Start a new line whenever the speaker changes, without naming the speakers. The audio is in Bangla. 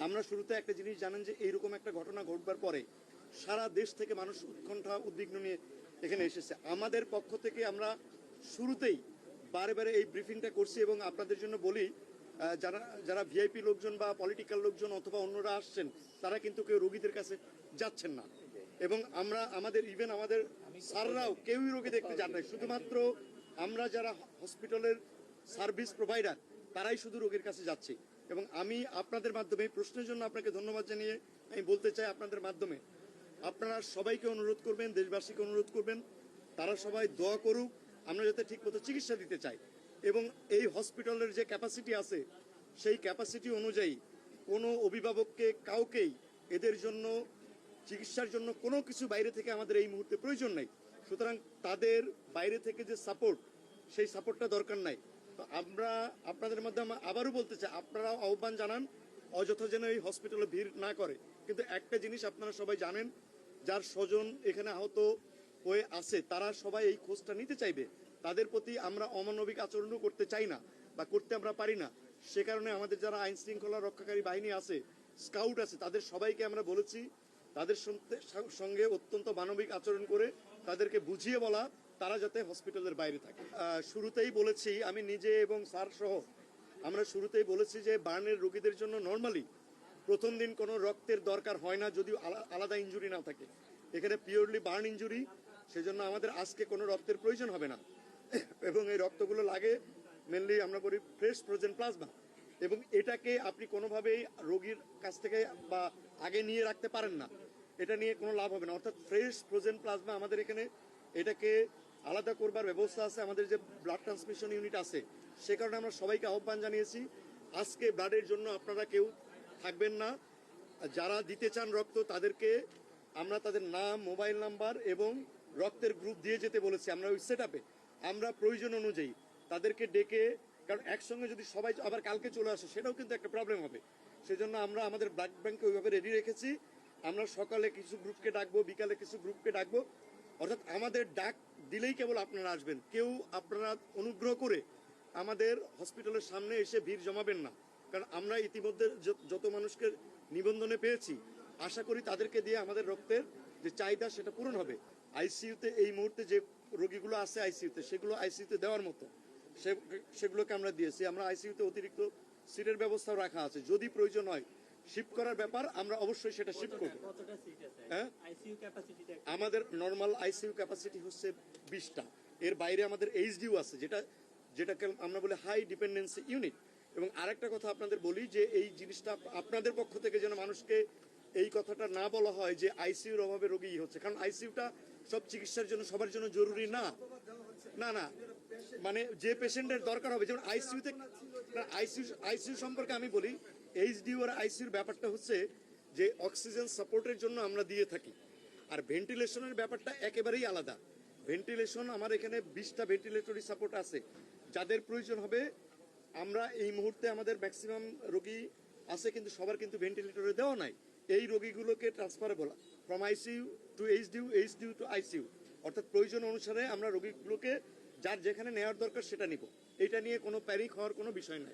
আমরা শুরুতে একটা জিনিস জানেন যে এইরকম একটা ঘটনা ঘটবার পরে সারা দেশ থেকে মানুষ উৎকণ্ঠা উদ্বিগ্ন নিয়ে এখানে এসেছে। আমাদের পক্ষ থেকে আমরা শুরুতেই বারে বারে এই ব্রিফিংটা করছি এবং আপনাদের জন্য বলি, যারা যারা ভিআইপি লোকজন বা পলিটিক্যাল লোকজন অথবা অন্যরা আসছেন তারা কিন্তু কেউ রোগীদের কাছে যাচ্ছেন না। এবং আমরা আমাদের ইভেন আমাদের স্যাররাও কেউই রোগী দেখতে যান নাই, শুধুমাত্র আমরা যারা হসপিটালের সার্ভিস প্রোভাইডার তারাই শুধু রোগীর কাছে যাচ্ছে। এবং আমি আপনাদের মাধ্যমে এই প্রশ্নের জন্য আপনাকে ধন্যবাদ জানিয়ে আমি বলতে চাই, আপনাদের মাধ্যমে আপনারা সবাইকে অনুরোধ করবেন, দেশবাসীকে অনুরোধ করবেন, তারা সবাই দোয়া করুক আমরা যাতে ঠিকমতো চিকিৎসা দিতে চাই। এবং এই হসপিটালের যে ক্যাপাসিটি আছে সেই ক্যাপাসিটি অনুযায়ী কোনো অভিভাবককে কাউকেই এদের জন্য চিকিৎসার জন্য কোনো কিছু বাইরে থেকে আমাদের এই মুহূর্তে প্রয়োজন নেই। সুতরাং তাদের বাইরে থেকে যে সাপোর্ট সেই সাপোর্টটা দরকার নাই। তো আমরা আপনাদের মাধ্যমে আবারও বলতে চাই, আপনারাও আহ্বান জানান অযথা যেন এই হসপিটালে ভিড় না করে। কিন্তু একটা জিনিস আপনারা সবাই জানেন, যার স্বজন এখানে আহত হয়ে আছে তারা সবাই এই খোঁজটা নিতে চাইবে। তাদের প্রতি আমরা অমানবিক আচরণও করতে চাই না বা করতে আমরা পারি না। সে কারণে আমাদের যারা আইন শৃঙ্খলা রক্ষাকারী বাহিনী আছে, স্কাউট আছে, তাদের সবাইকে আমরা বলেছি তাদের সঙ্গে অত্যন্ত মানবিক আচরণ করে তাদেরকে বুঝিয়ে বলা তারা যাতে হসপিটালের বাইরে থাকে। শুরুতেই বলেছি, আমি নিজে এবং স্যার সহ আমরা শুরুতেই বলেছি যে বার্নের রোগীদের জন্য নর্মালি প্রথম দিন কোনো রক্তের দরকার হয় না যদি আলাদা ইনজুরি না থাকে। এখানে পিওরলি বার্ন ইনজুরি, সেজন্য আমাদের আজকে কোনো রক্তের প্রয়োজন হবে না। এবং এই রক্তগুলো লাগে মেনলি আমরা বলি ফ্রেশ ফ্রোজেন প্লাজমা। এবং এটাকে আপনি কোনোভাবেই রোগীর কাছ থেকে বা আগে নিয়ে রাখতে পারেন না, এটা নিয়ে কোনো লাভ হবে না। অর্থাৎ ফ্রেশ ফ্রোজেন প্লাজমা আমাদের এখানে এটাকে আলাদা করবার ব্যবস্থা আছে, আমাদের যে ব্লাড ট্রান্সমিশন ইউনিট আছে। সে কারণে আমরা সবাইকে আহ্বান জানিয়েছি আজকে ব্লাডের জন্য আপনারা কেউ থাকবেন না। যারা দিতে চান রক্ত তাদেরকে আমরা তাদের নাম, মোবাইল নাম্বার এবং রক্তের গ্রুপ দিয়ে যেতে বলেছি। আমরা ওই সেট আপে আমরা প্রয়োজন অনুযায়ী তাদেরকে ডেকে, কারণ একসঙ্গে যদি সবাই আবার কালকে চলে আসে সেটাও কিন্তু একটা প্রবলেম হবে। সেজন্য আমরা আমাদের ব্লাড ব্যাংকে ওইভাবে রেডি রেখেছি। আমরা সকালে কিছু গ্রুপকে ডাকবো, বিকালে কিছু গ্রুপকে ডাকবো। অর্থাৎ আমাদের ডাক দিলেই কেবল আপনারা আসবেন। কেউ আপনারা অনুগ্রহ করে আমাদের হসপিটালের সামনে এসে ভিড় জমাবেন না, কারণ আমরা ইতিমধ্যে যত মানুষকে নিবন্ধনে পেয়েছি আশা করি তাদেরকে দিয়ে আমাদের রক্তের যে চাহিদা সেটা পূরণ হবে। আইসিইউতে এই মুহূর্তে যে রোগীগুলো আছে আইসিইউতে, সেগুলো আইসিইউতে দেওয়ার মতো সেগুলোকে আমরা দিয়েছি। আমরা আইসিইউতে অতিরিক্ত সিটের ব্যবস্থাও রাখা আছে, যদি প্রয়োজন হয় শিফট করার ব্যাপার আমরা অবশ্যই সেটা শিফট করব। হ্যাঁ, আমাদের নর্মাল আইসিইউ ক্যাপাসিটি হচ্ছে 20টা। এর বাইরে আমাদের এইচডিইউ আছে, যেটাকে আমরা বলি হাই ডিপেন্ডেন্সি ইউনিট। এবং আরেকটা কথা আপনাদের বলি যে এই জিনিসটা আপনাদের পক্ষ থেকে যেন মানুষকে এই কথাটা না বলা হয় যে আইসিইউর অভাবে রোগী হচ্ছে, কারণ আইসিইউটা সব চিকিৎসার জন্য সবার জন্য জরুরি না। না না, মানে যে পেশেন্টের দরকার হবে, যেমন আইসিইউতে আইসিইউ সম্পর্কে আমি বলি, এইচডিইউ আর আইসিইউর ব্যাপারটা হচ্ছে যে অক্সিজেন সাপোর্টের জন্য আমরা দিয়ে থাকি, আর ভেন্টিলেশনের ব্যাপারটা একেবারেই আলাদা। ভেন্টিলেশন আমার এখানে 20টা ভেন্টিলেটরি সাপোর্ট আছে, যাদের প্রয়োজন হবে। আমরা এই মুহূর্তে আমাদের ম্যাক্সিমাম রোগী আছে কিন্তু সবার কিন্তু ভেন্টিলেটরে দেওয়া নাই। এই রোগীগুলোকে transferable from ICU to HDU, HDU to ICU, অর্থাৎ প্রয়োজন অনুসারে আমরা রোগীগুলোকে যার যেখানে নেওয়ার দরকার সেটা নিব। এটা নিয়ে কোনো প্যানিক হওয়ার কোনো বিষয় নাই।